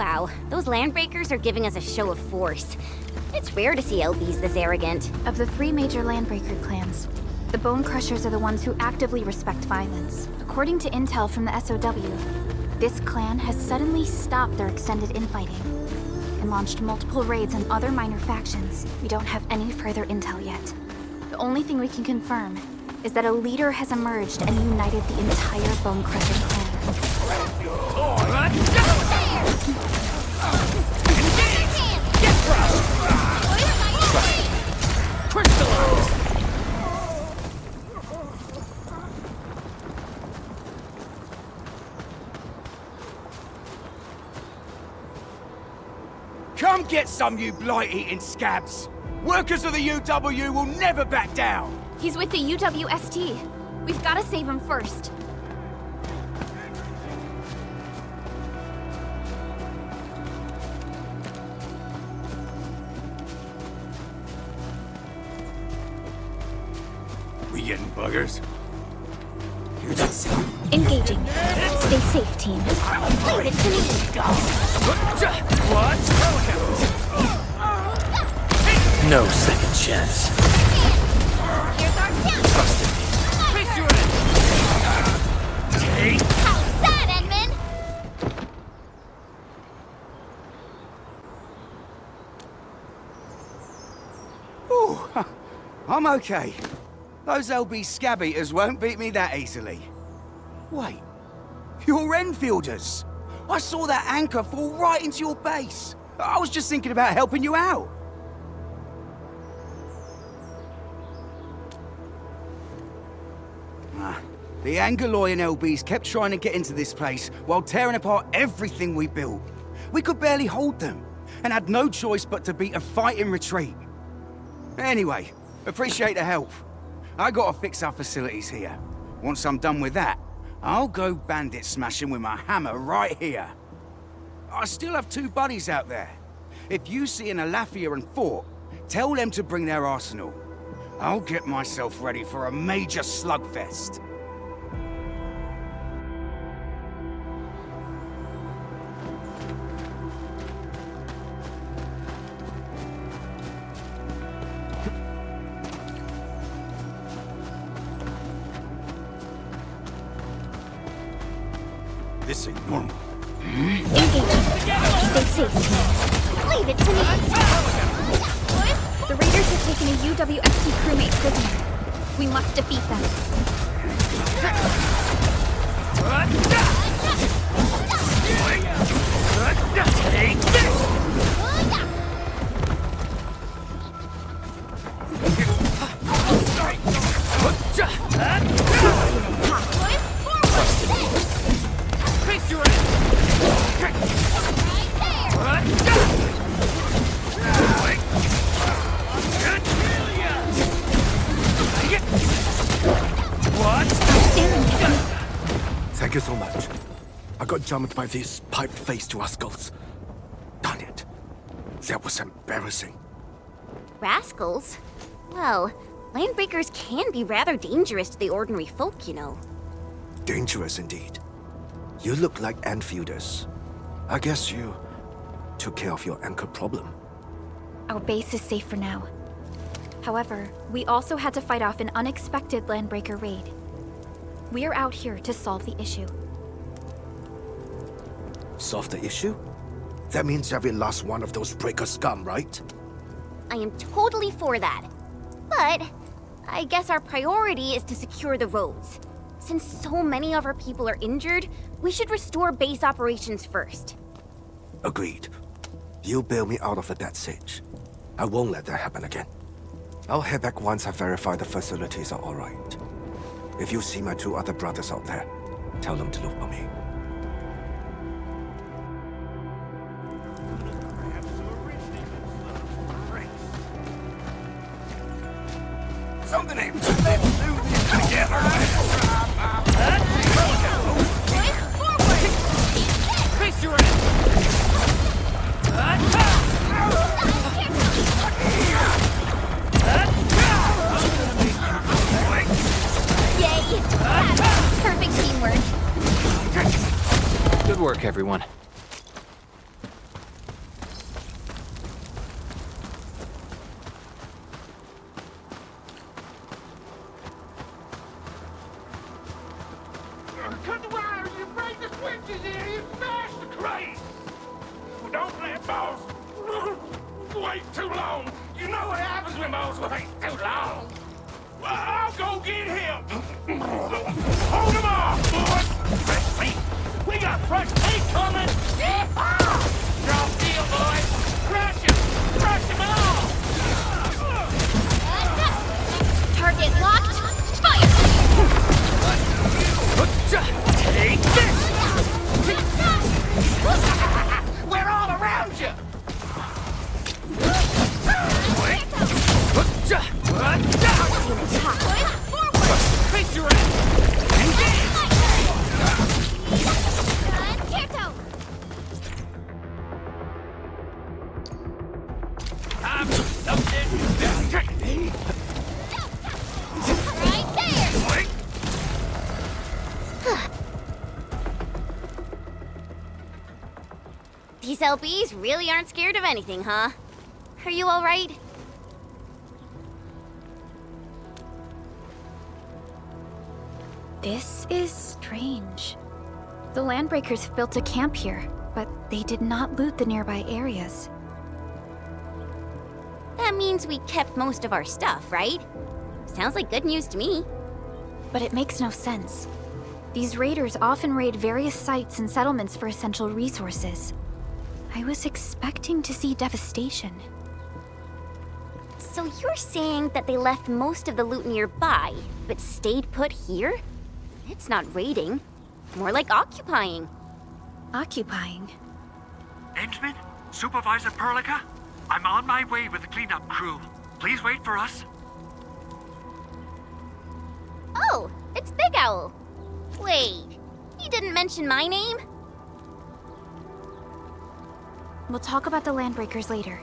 Wow, those landbreakers are giving us a show of force. It's rare to see LBs this arrogant. Of the 3 major landbreaker clans, the Bone Crushers are the ones who actively respect violence. According to intel from the SOW, this clan has suddenly stopped their extended infighting and launched multiple raids on other minor factions. We don't have any further intel yet. The only thing we can confirm is that a leader has emerged and united the entire Bone Crusher clan. Come get some, you blight-eating scabs! Workers of the UW will never back down! He's with the UWST. We've got to save him first. We getting buggers? Engaging. Stay safe, team. Leave it to me. What? No second chance. Here's our chance. Trust in me. Take. How's that, Edmund? Ooh, I'm okay. Those LB scab eaters won't beat me that easily. Wait, you're Enfielders. I saw that anchor fall right into your base. I was just thinking about helping you out. The Angaloy and LBs kept trying to get into this place while tearing apart everything we built. We could barely hold them, and had no choice but to beat a fighting retreat. Anyway, appreciate the help. I gotta fix our facilities here. Once I'm done with that, I'll go bandit smashing with my hammer right here. I still have 2 buddies out there. If you see an Alafia and Fort, tell them to bring their arsenal. I'll get myself ready for a major slugfest. This ain't normal. Engaging. Stay safe, team. Leave it to me. The raiders have taken a UWST crewmate prisoner. We must defeat them. Take this! Thank you so much. I got jumped by these pipe-faced rascals. Darn it. That was embarrassing. Rascals? Well, landbreakers can be rather dangerous to the ordinary folk, you know. Dangerous indeed. You look like Enfielders. I guess you took care of your anchor problem. Our base is safe for now. However, we also had to fight off an unexpected landbreaker raid. We are out here to solve the issue. Solve the issue? That means every last one of those breaker scum, right? I am totally for that. But I guess our priority is to secure the roads. Since so many of our people are injured, we should restore base operations first. Agreed. You bail me out of a death sitch. I won't let that happen again. I'll head back once I verify the facilities are alright. If you see my 2 other brothers out there, tell them to look for me. Something ain't let's do this together. Face your end. Yay! Perfect teamwork. Good work, everyone. wait too long. You know what happens when moles wait too long. Well, I'll go get him. Hold him off, boys. Fresh feet. We got fresh feet coming. Drop deal, boys. Crush him. Crush him all. Target locked. Fire! Take this! We're all around you. Face your ass. I'm Right there! These LBs really aren't scared of anything, huh? Are you all right? This is strange. The Landbreakers built a camp here, but they did not loot the nearby areas. That means we kept most of our stuff, right? Sounds like good news to me. But it makes no sense. These raiders often raid various sites and settlements for essential resources. I was expecting to see devastation. So you're saying that they left most of the loot nearby, but stayed put here? It's not raiding. More like occupying. Occupying? Endman? Supervisor Perlica? I'm on my way with the cleanup crew. Please wait for us. Oh, it's Big Owl. Wait, he didn't mention my name? We'll talk about the Landbreakers later.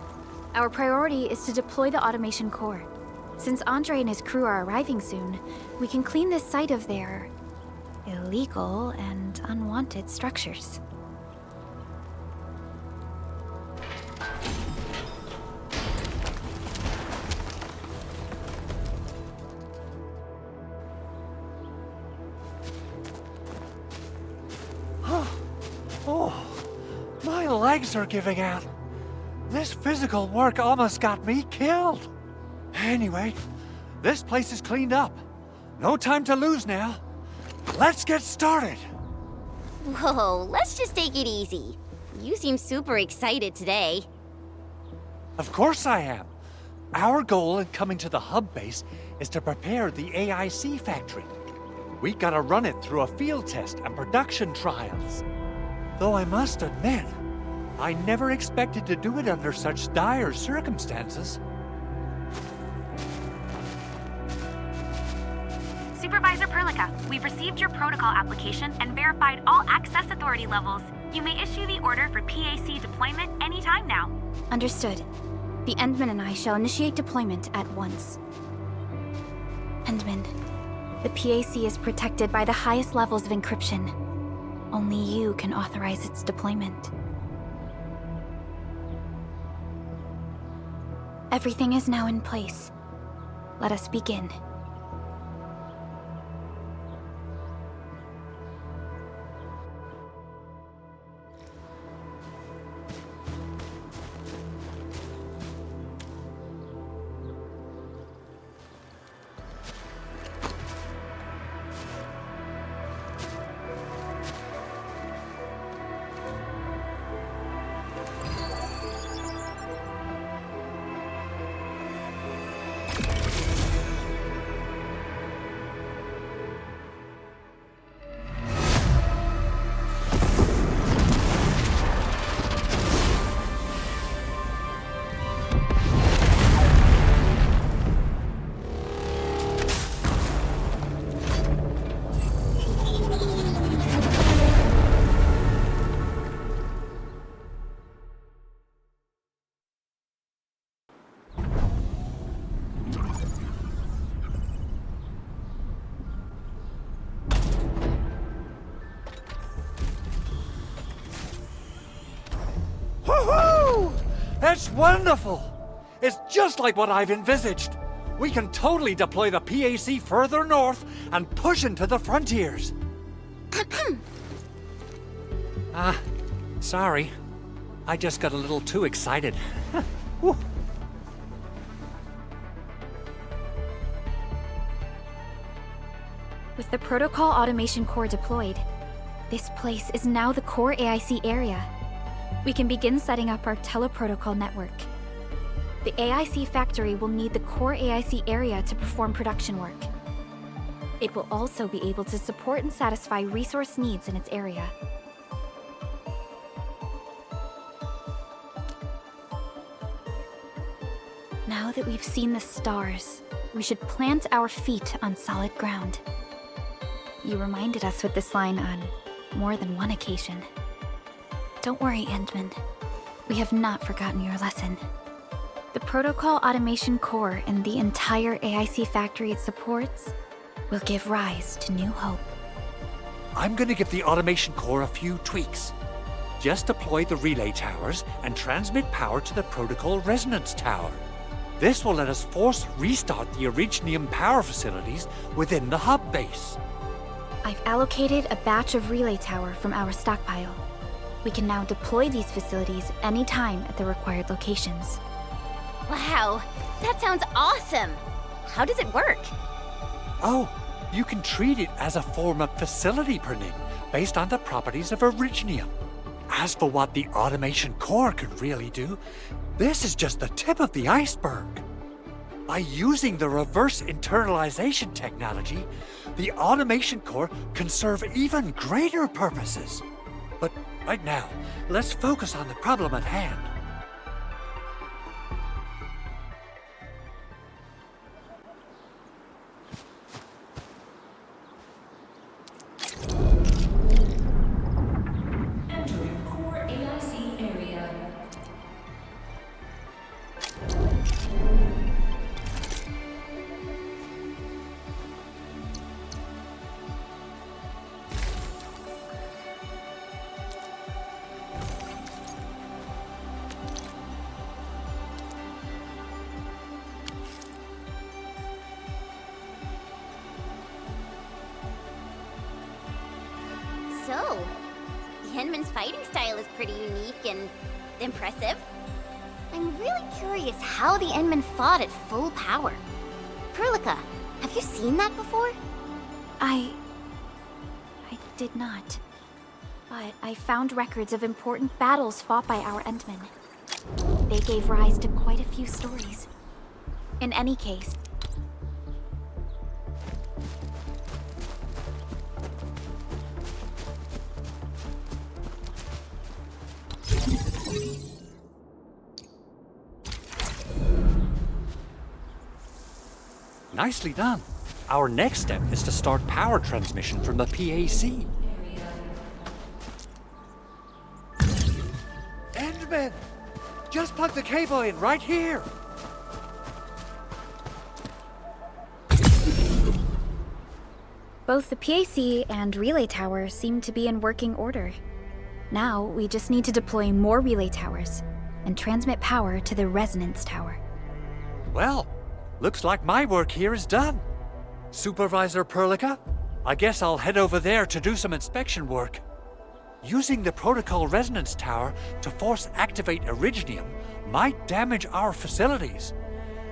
Our priority is to deploy the automation core. Since Andre and his crew are arriving soon, we can clean this site of their illegal and unwanted structures. Oh, my legs are giving out. This physical work almost got me killed. Anyway, this place is cleaned up. No time to lose now. Let's get started. Whoa, let's just take it easy. You seem super excited today. Of course I am. Our goal in coming to the hub base is to prepare the AIC factory. We gotta run it through a field test and production trials. Though I must admit, I never expected to do it under such dire circumstances. Supervisor Perlica, we've received your protocol application and verified all access authority levels. You may issue the order for PAC deployment anytime now. Understood. The Endman and I shall initiate deployment at once. Endman, the PAC is protected by the highest levels of encryption. Only you can authorize its deployment. Everything is now in place. Let us begin. That's wonderful! It's just like what I've envisaged. We can totally deploy the PAC further north and push into the frontiers. Sorry. I just got a little too excited. With the Protocol Automation Core deployed, this place is now the core AIC area. We can begin setting up our teleprotocol network. The AIC factory will need the core AIC area to perform production work. It will also be able to support and satisfy resource needs in its area. Now that we've seen the stars, we should plant our feet on solid ground. You reminded us with this line on more than one occasion. Don't worry, Endman. We have not forgotten your lesson. The Protocol Automation Core and the entire AIC factory it supports will give rise to new hope. I'm gonna give the automation core a few tweaks. Just deploy the relay towers and transmit power to the protocol resonance tower. This will let us force restart the Originium power facilities within the hub base. I've allocated a batch of relay tower from our stockpile. We can now deploy these facilities anytime at the required locations. Wow, that sounds awesome! How does it work? Oh, you can treat it as a form of facility pruning based on the properties of Originium. As for what the automation core can really do, this is just the tip of the iceberg. By using the reverse internalization technology, the automation core can serve even greater purposes. But right now, let's focus on the problem at hand. Entering core AIC area. So, the Endman's fighting style is pretty unique and impressive. I'm really curious how the Endman fought at full power. Perlica, have you seen that before? I did not. But I found records of important battles fought by our Endmen. They gave rise to quite a few stories. In any case, Nicely done. Our next step is to start power transmission from the PAC. Endman! Just plug the cable in right here! both the PAC and relay tower seem to be in working order. Now, we just need to deploy more relay towers and transmit power to the resonance tower. Well, looks like my work here is done. Supervisor Perlica, I guess I'll head over there to do some inspection work. Using the protocol resonance tower to force activate Originium might damage our facilities.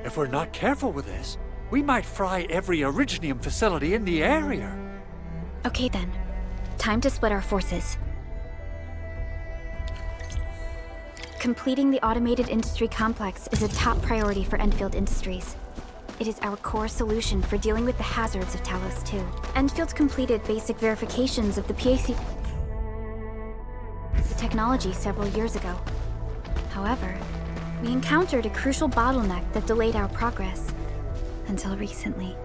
If we're not careful with this, we might fry every Originium facility in the area. Okay then, time to split our forces. Completing the automated industry complex is a top priority for Endfield Industries. It is our core solution for dealing with the hazards of Talos 2. Endfield completed basic verifications of the PAC technology several years ago. However, we encountered a crucial bottleneck that delayed our progress. Until recently.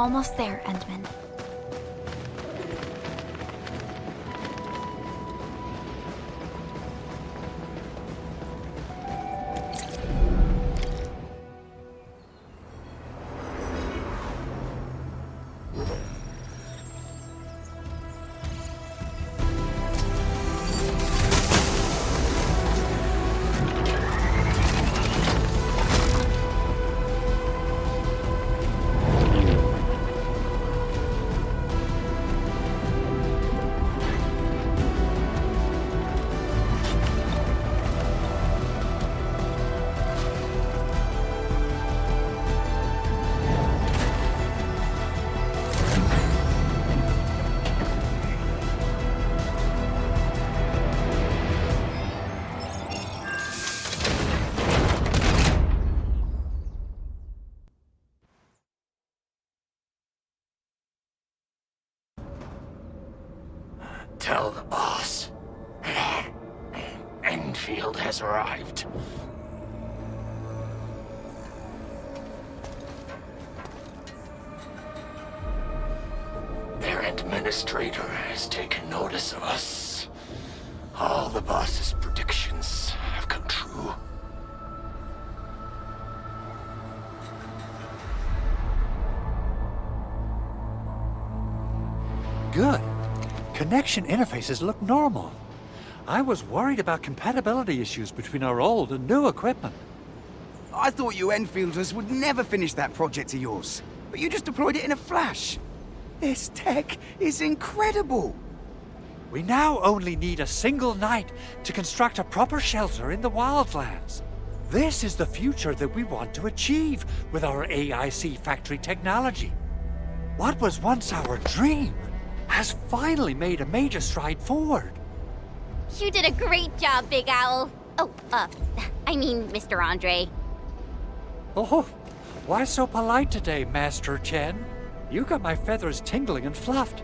almost there, Endman. Tell the boss. Enfield has arrived. Their administrator has taken notice of us. All the boss's predictions have come true. Good. Connection interfaces look normal. I was worried about compatibility issues between our old and new equipment. I thought you Enfielders would never finish that project of yours, but you just deployed it in a flash. This tech is incredible. We now only need a single night to construct a proper shelter in the wildlands. This is the future that we want to achieve with our AIC factory technology. What was once our dream has finally made a major stride forward. You did a great job, Big Owl. Oh, I mean, Mr. Andre. Oh, why so polite today, Master Chen? You got my feathers tingling and fluffed.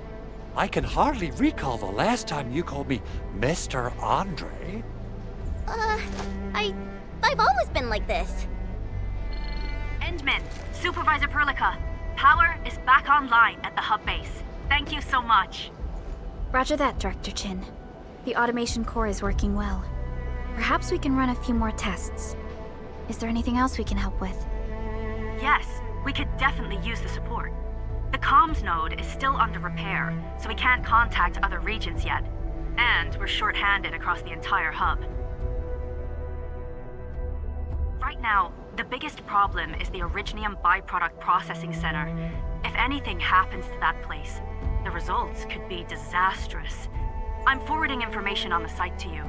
I can hardly recall the last time you called me Mr. Andre. I've always been like this. Endman, Supervisor Perlica, power is back online at the hub base. Thank you so much. Roger that, Director Chin. The automation core is working well. Perhaps we can run a few more tests. Is there anything else we can help with? Yes, we could definitely use the support. The comms node is still under repair, so we can't contact other regions yet. And we're short-handed across the entire hub. Right now, the biggest problem is the Originium byproduct processing center. If anything happens to that place, the results could be disastrous. I'm forwarding information on the site to you.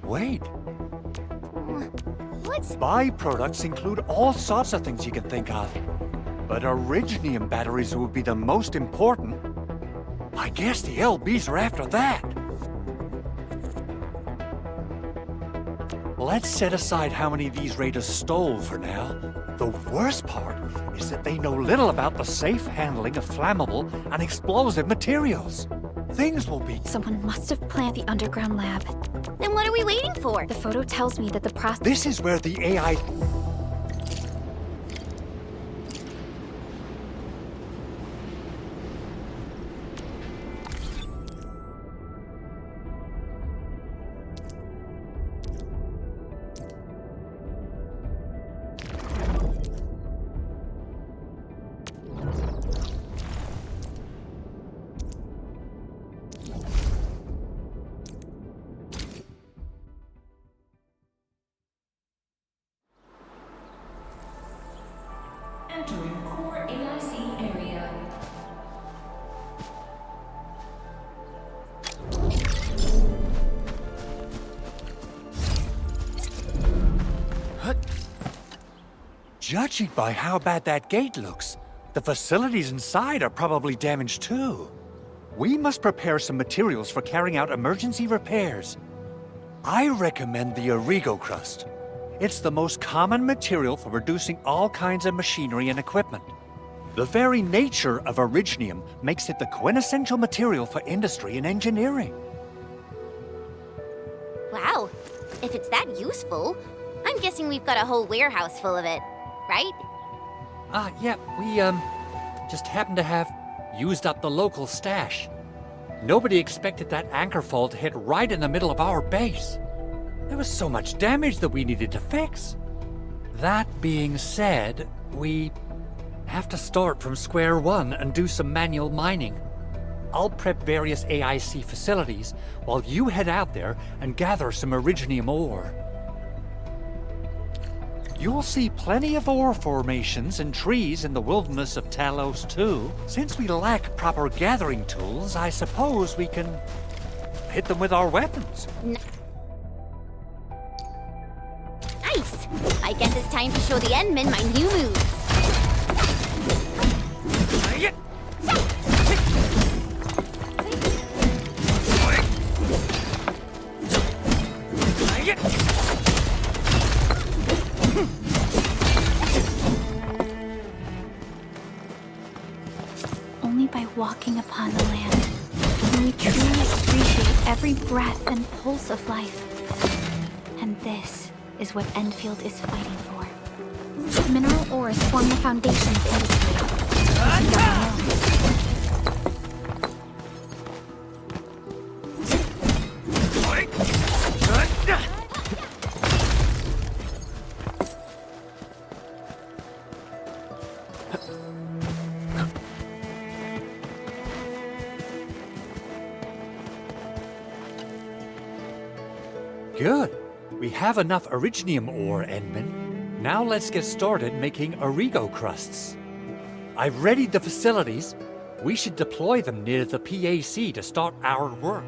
Wait, What's... byproducts include all sorts of things you can think of. But Originium batteries would be the most important. I guess the LBs are after that. Let's set aside how many these raiders stole for now. The worst part is that they know little about the safe handling of flammable and explosive materials. Things will be... Someone must have planned the underground lab. Then what are we waiting for? The photo tells me that the process... This is where the AI... Entering core AIC area. Judging by how bad that gate looks, the facilities inside are probably damaged too. We must prepare some materials for carrying out emergency repairs. I recommend the Origo crust. It's the most common material for producing all kinds of machinery and equipment. The very nature of Originium makes it the quintessential material for industry and engineering. Wow. If it's that useful. I'm guessing we've got a whole warehouse full of it, right? Yeah, we, just happened to have used up the local stash. Nobody expected that anchor fall to hit right in the middle of our base. There was so much damage that we needed to fix. That being said, we have to start from square one and do some manual mining. I'll prep various AIC facilities while you head out there and gather some Originium ore. You'll see plenty of ore formations and trees in the wilderness of Talos too. Since we lack proper gathering tools, I suppose we can hit them with our weapons. Nice! I guess it's time to show the Endmen my new moves. Only by walking upon the land can we truly appreciate every breath and pulse of life. And this is what Endfield is fighting for. Mineral ores form the foundation of industry. Good. We have enough Originium ore, Endman. Now let's get started making Origo crusts. I've readied the facilities. We should deploy them near the PAC to start our work.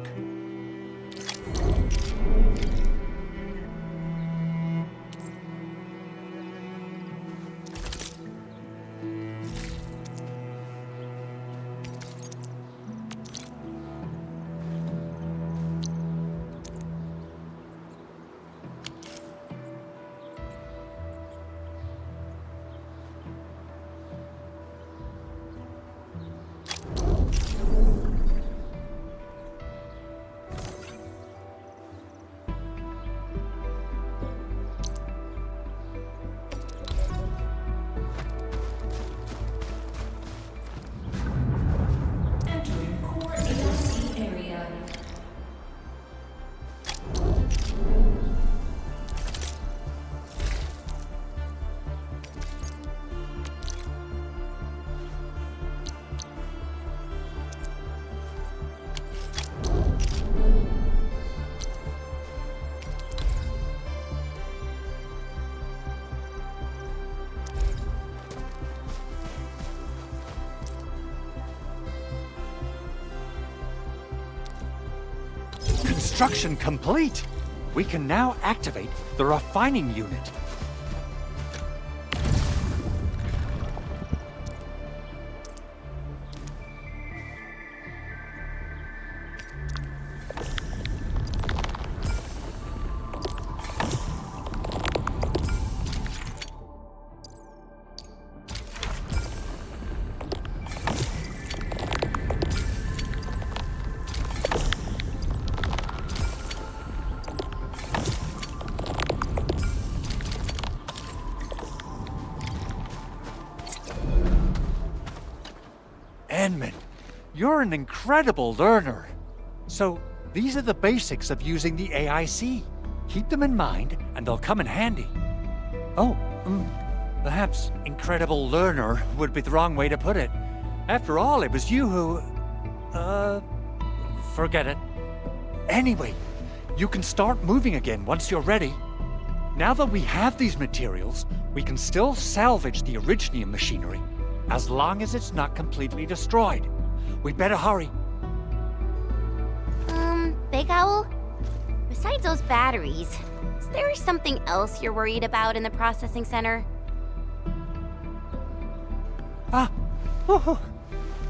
Entering core AIC area. Construction complete! We can now activate the refining unit. Endman, you're an incredible learner. So, these are the basics of using the AIC. Keep them in mind, and they'll come in handy. Oh, perhaps incredible learner would be the wrong way to put it. After all, it was you who... forget it. Anyway, you can start moving again once you're ready. Now that we have these materials, we can still salvage the Originium machinery, as long as it's not completely destroyed. We'd better hurry. Big Owl? Besides those batteries, is there something else you're worried about in the processing center?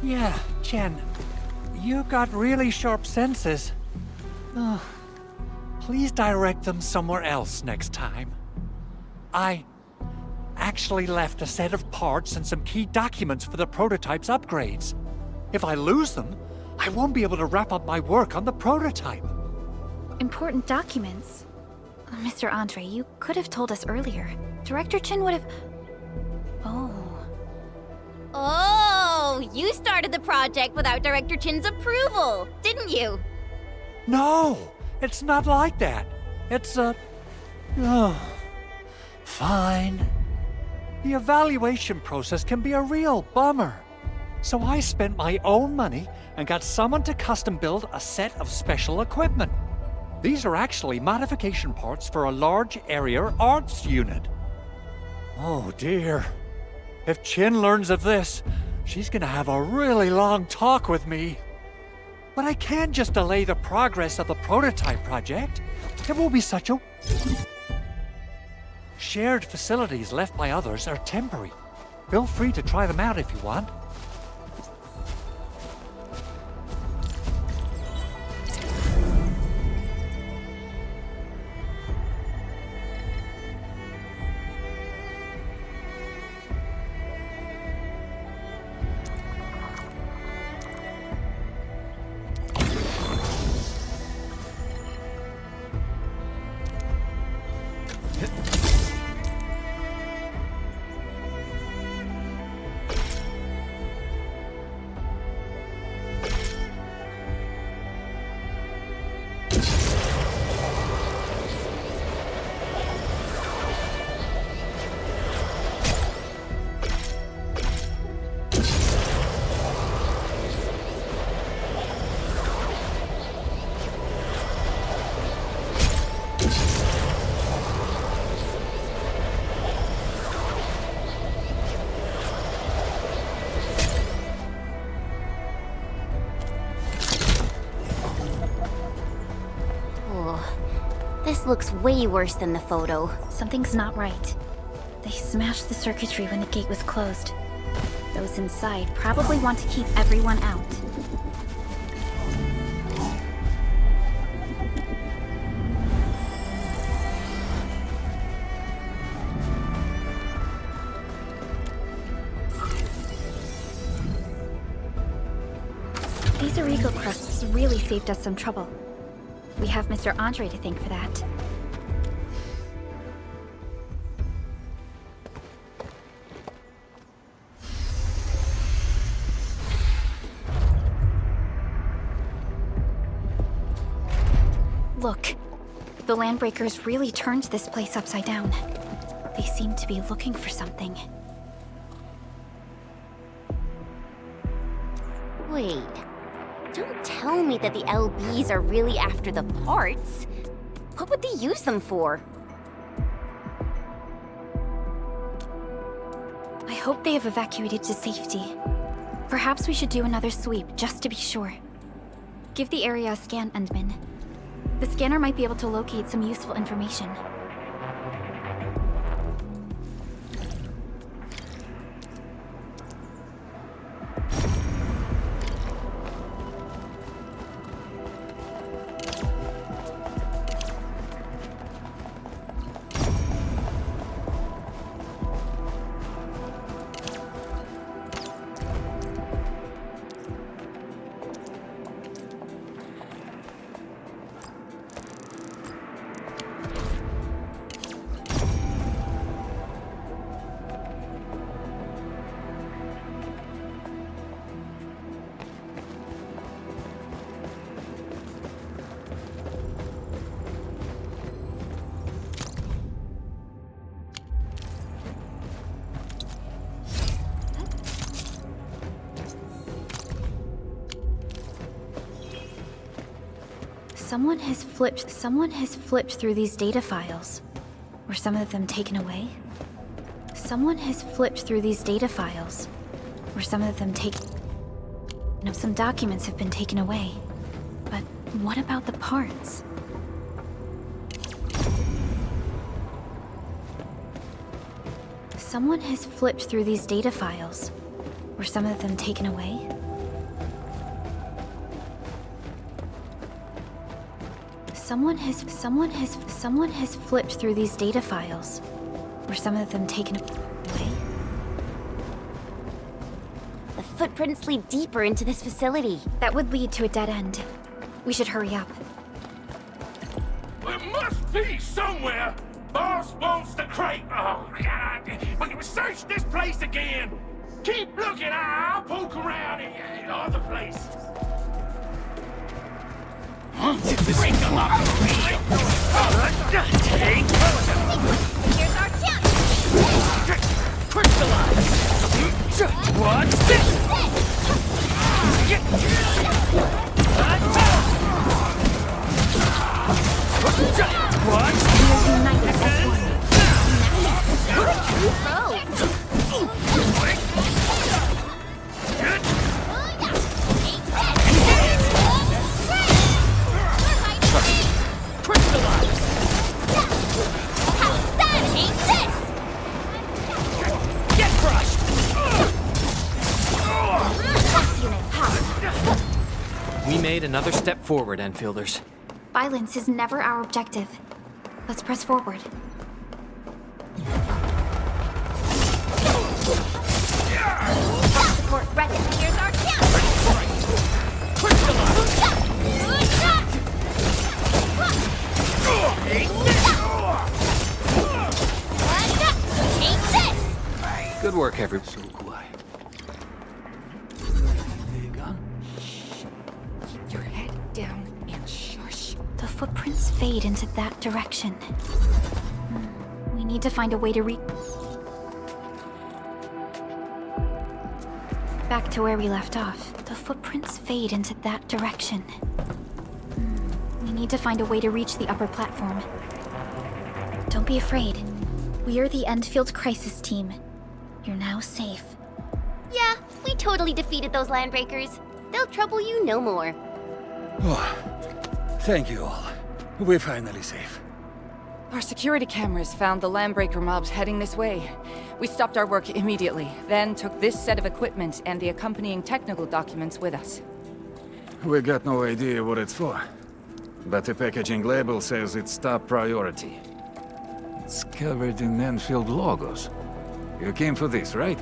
Yeah, Chen. You got really sharp senses. Please direct them somewhere else next time. I actually left a set of parts and some key documents for the prototype's upgrades. If I lose them, I won't be able to wrap up my work on the prototype. Important documents? Mr. Andre, you could have told us earlier. Director Chin would have... Oh. Oh, you started the project without Director Chin's approval, didn't you? No, it's not like that. It's fine. The evaluation process can be a real bummer. So I spent my own money and got someone to custom build a set of special equipment. These are actually modification parts for a large area arts unit. Oh dear. If Chin learns of this, she's gonna have a really long talk with me. But I can't just delay the progress of the prototype project. It will be such a... Shared facilities left by others are temporary. Feel free to try them out if you want. This looks way worse than the photo. Something's not right. They smashed the circuitry when the gate was closed. Those inside probably want to keep everyone out. These Origo crusts really saved us some trouble. We have Mr. Andre to thank for that. Look, the Landbreakers really turned this place upside down. They seem to be looking for something. Wait. Don't tell me that the LBs are really after the parts. What would they use them for? I hope they have evacuated to safety. Perhaps we should do another sweep, just to be sure. Give the area a scan, Endman. The scanner might be able to locate some useful information. Someone has flipped through these data files. Were some of them taken away? Someone has flipped through these data files. Were some of them taken... No, some documents have been taken away. But what about the parts? Someone has flipped through these data files. Were some of them taken away? Someone has flipped through these data files. Were some of them taken away? The footprints lead deeper into this facility. That would lead to a dead end. We should hurry up. There must be somewhere. Boss wants the crate. Oh, God. We can search this place again. Keep looking. I'll poke around in other places. Break them up. Here's our chance! Crystallize. What's this? What? Unite as one. True pro! Crystallize. How's that? Take this! Get crushed. Box unit, power. We made another step forward, Enfielders. Violence is never our objective. Let's press forward. Support ready. Here's our chance! Take this! Good work, everyone. Keep your head down and shush. The footprints fade into that direction. We need to find a way to Back to where we left off. The footprints fade into that direction. We need to find a way to reach the upper platform. Don't be afraid. We are the Endfield Crisis Team. You're now safe. Yeah, we totally defeated those landbreakers. They'll trouble you no more. Oh, thank you all. We're finally safe. Our security cameras found the landbreaker mobs heading this way. We stopped our work immediately, then took this set of equipment and the accompanying technical documents with us. We got no idea what it's for. But the packaging label says it's top priority. It's covered in Enfield logos. You came for this, right?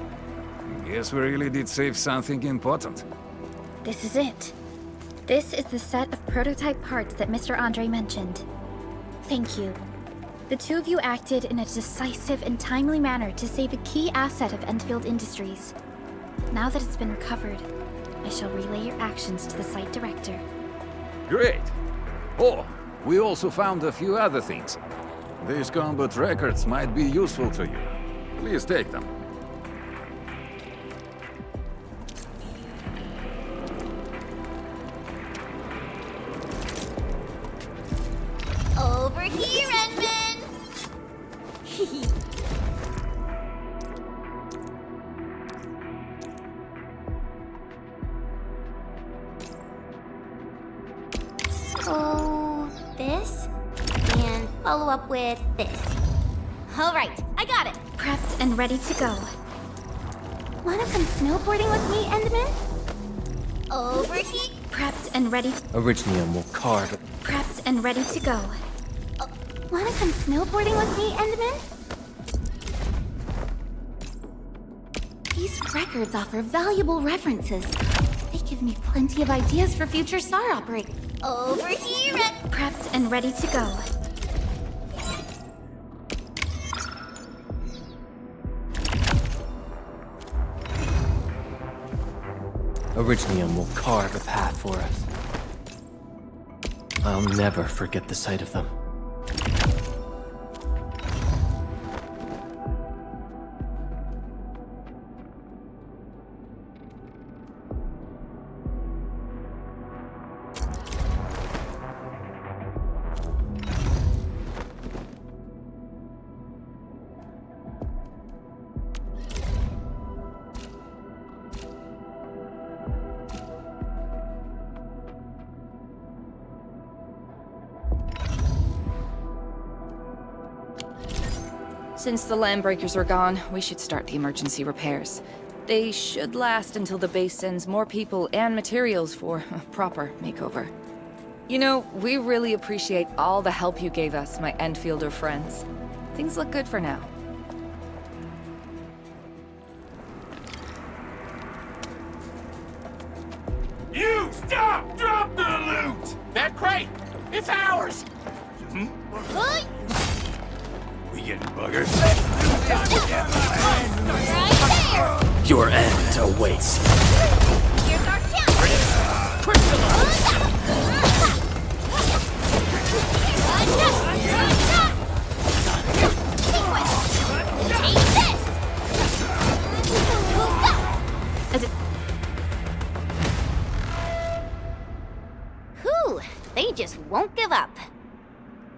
Guess we really did save something important. This is it. This is the set of prototype parts that Mr. Andre mentioned. Thank you. The two of you acted in a decisive and timely manner to save a key asset of Endfield Industries. Now that it's been recovered, I shall relay your actions to the site director. Great! Oh, we also found a few other things. These combat records might be useful to you. Please take them. Over here, Enman! So, this? And follow up with this. Alright, I got it! Prepped and ready to go. Wanna come snowboarding with me, Enderman? Over here! Prepped and ready. Originium will carve it. Prepped and ready to go. Wanna come snowboarding with me, Enderman? These records offer valuable references. They give me plenty of ideas for future SAR operating. Over here! Prepped and ready to go. Originium will carve a path for us. I'll never forget the sight of them. Since the landbreakers are gone, we should start the emergency repairs. They should last until the base sends more people and materials for a proper makeover. You know, we really appreciate all the help you gave us, my Enfielder friends. Things look good for now. You stop! Drop the loot! That crate! It's ours! Hmm? We getting buggers? Your end awaits. Here's our Whew, they just won't give up.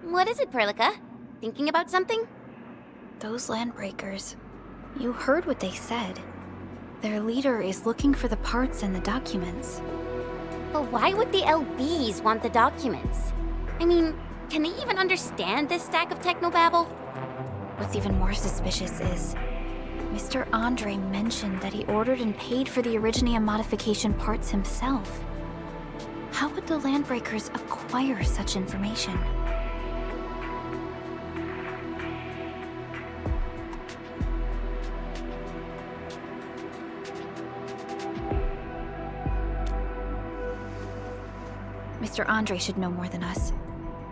What is it, Perlica? Thinking about something? Those landbreakers. You heard what they said. Their leader is looking for the parts and the documents. But why would the LBs want the documents? I mean, can they even understand this stack of technobabble? What's even more suspicious is Mr. Andre mentioned that he ordered and paid for the Originium modification parts himself. How would the landbreakers acquire such information? Mr. Andre should know more than us.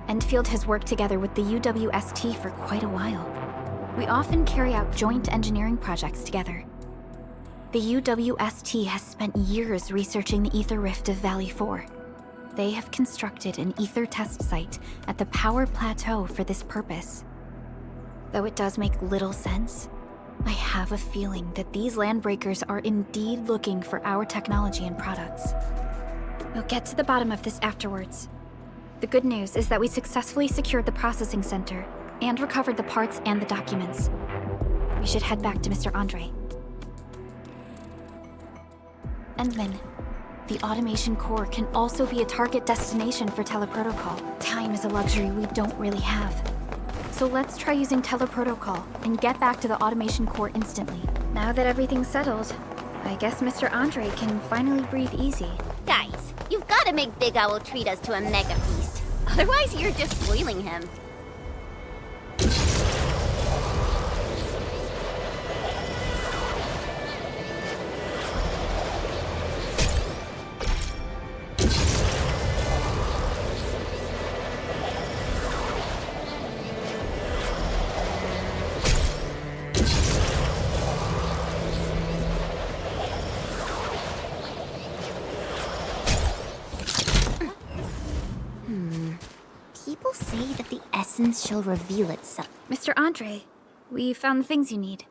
Endfield has worked together with the UWST for quite a while. We often carry out joint engineering projects together. The UWST has spent years researching the ether rift of Valley 4. They have constructed an ether test site at the power plateau for this purpose. Though it does make little sense, I have a feeling that these landbreakers are indeed looking for our technology and products. We'll get to the bottom of this afterwards. The good news is that we successfully secured the processing center and recovered the parts and the documents. We should head back to Mr. Andre. Endman, the automation core can also be a target destination for teleprotocol. Time is a luxury we don't really have. So let's try using teleprotocol and get back to the automation core instantly. Now that everything's settled, I guess Mr. Andre can finally breathe easy. Guys, you've got to make Big Owl treat us to a mega feast. Otherwise, you're just spoiling him. People say that the essence shall reveal itself. Mr. Andre, we found the things you need.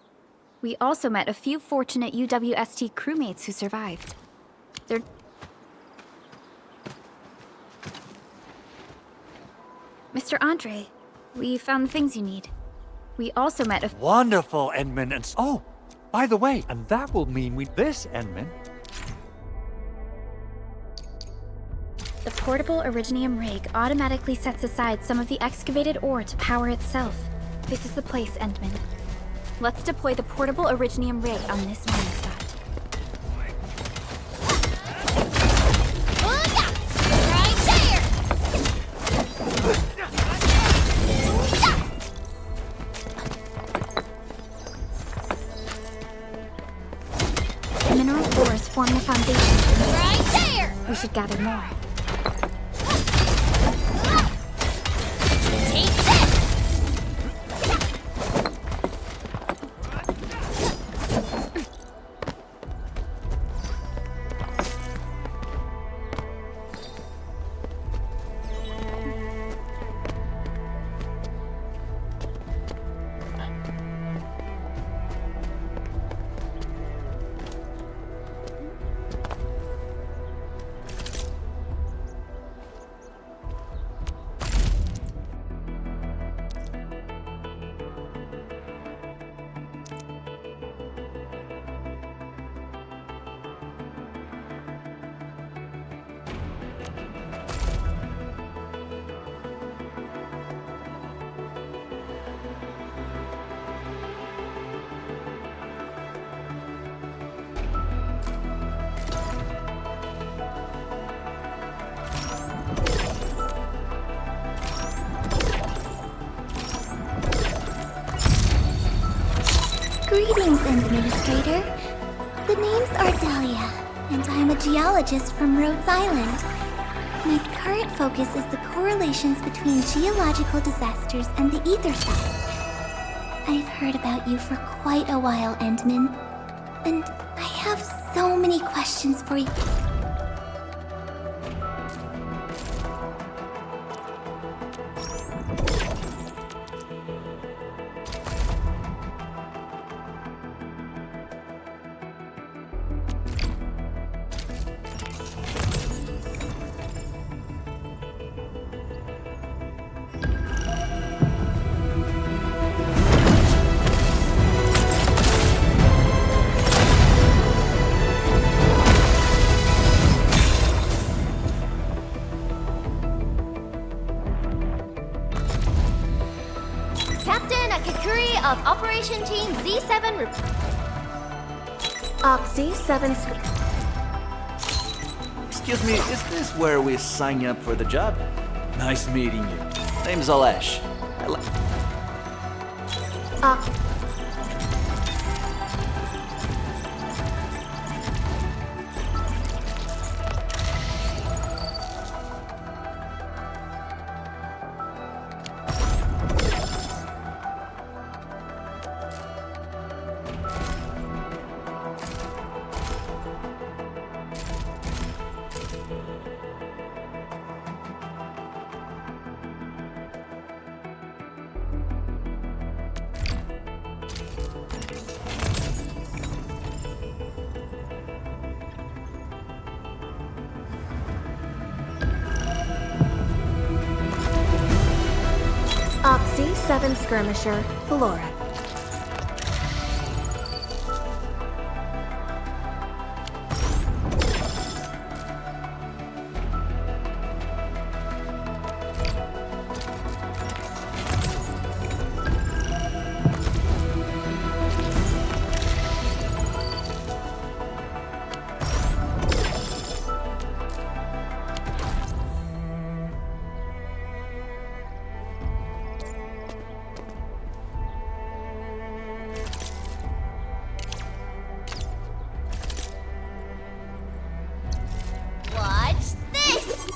We also met a few fortunate UWST crewmates who survived. They're... Mr. Andre, we found the things you need. We also met a... Wonderful, Endman, and... Oh, by the way, and that will mean this, Endman. The portable Originium rig automatically sets aside some of the excavated ore to power itself. This is the place, Endman. Let's deploy the portable Originium rig on this mining spot. Booyah! Right there! The mineral ores form the foundation. Right there! We should gather more. Take this! Greetings, Administrator. The name's Ardelia, and I'm a geologist from Rhodes Island. My current focus is the correlations between geological disasters and the ether side. I've heard about you for quite a while, Endman, and I have so many questions for you. Captain Akakuri of Operation Team Z7 Oxy 7 Excuse me, is this where we sign up for the job? Nice meeting you. Name's Alesh. Oxy 7 Skirmisher, Valora. Watch this!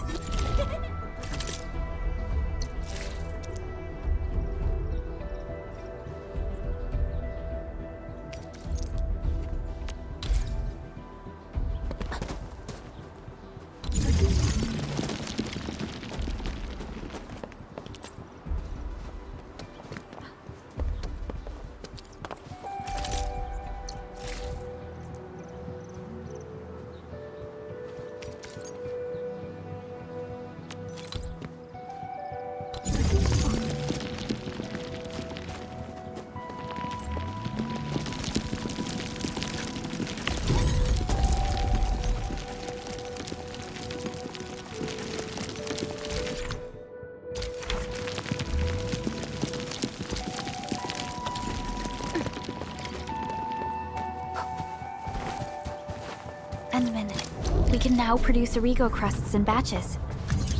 Endman, we can now produce Origo crusts in batches.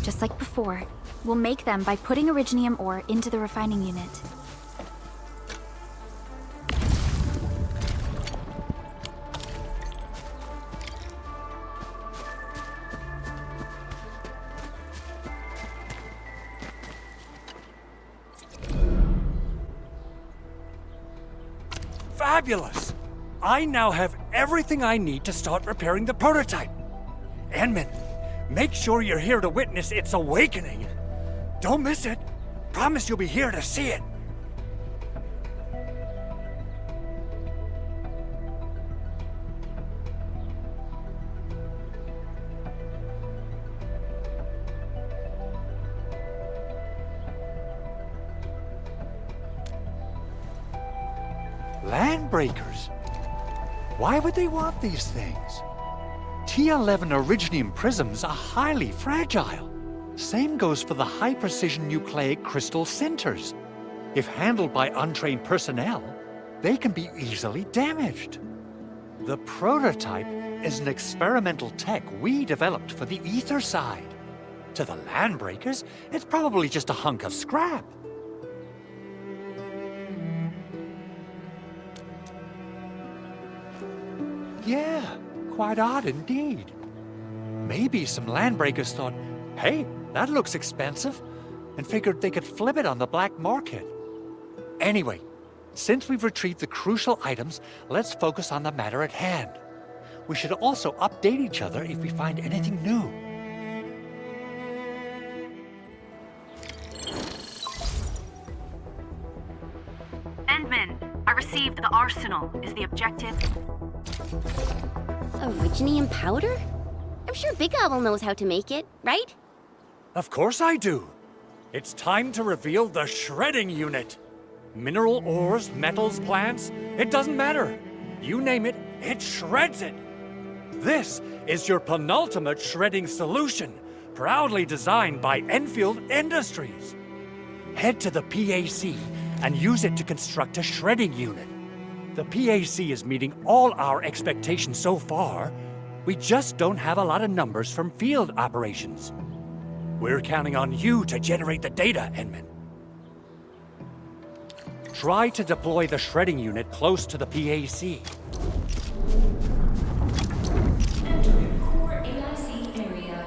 Just like before, we'll make them by putting Originium ore into the refining unit. Fabulous! I now have everything I need to start repairing the prototype. Endman, make sure you're here to witness its awakening. Don't miss it. Promise you'll be here to see it. Landbreakers? Why would they want these things? T11 Originium prisms are highly fragile. Same goes for the high-precision nucleic crystal centers. If handled by untrained personnel, they can be easily damaged. The prototype is an experimental tech we developed for the ether side. To the Landbreakers, it's probably just a hunk of scrap. Yeah, quite odd indeed. Maybe some Landbreakers thought Hey, that looks expensive. And figured they could flip it on the black market. Anyway, since we've retrieved the crucial items, let's focus on the matter at hand. We should also update each other if we find anything new. Endman, I received the arsenal. Is the objective? Originium powder? I'm sure Big Owl knows how to make it, right? Of course I do. It's time to reveal the shredding unit. Mineral ores, metals, plants, it doesn't matter. You name it, it shreds it. This is your penultimate shredding solution, proudly designed by Enfield Industries. Head to the PAC and use it to construct a shredding unit. The PAC is meeting all our expectations so far. We just don't have a lot of numbers from field operations. We're counting on you to generate the data, Endman. Try to deploy the shredding unit close to the PAC. Entering core AIC area.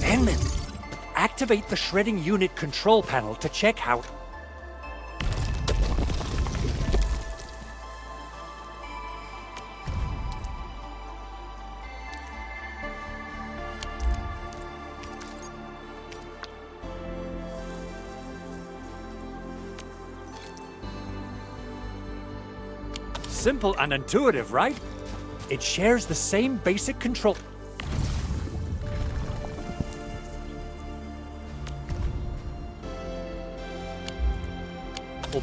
Endman, activate the shredding unit control panel to check how... Simple and intuitive, right? It shares the same basic control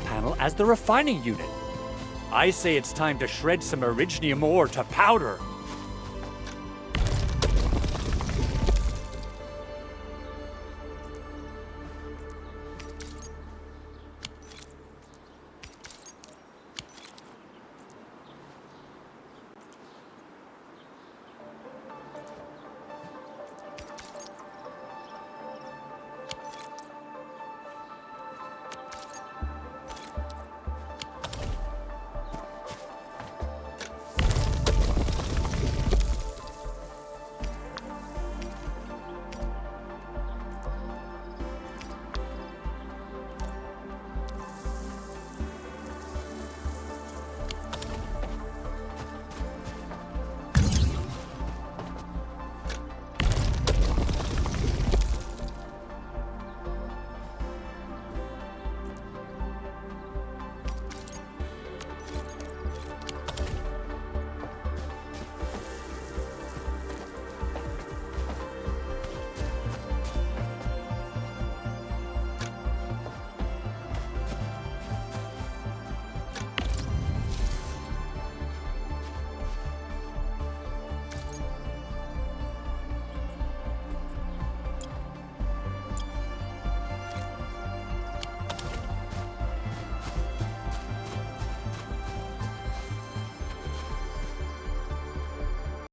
panel as the refining unit. I say it's time to shred some originium ore to powder.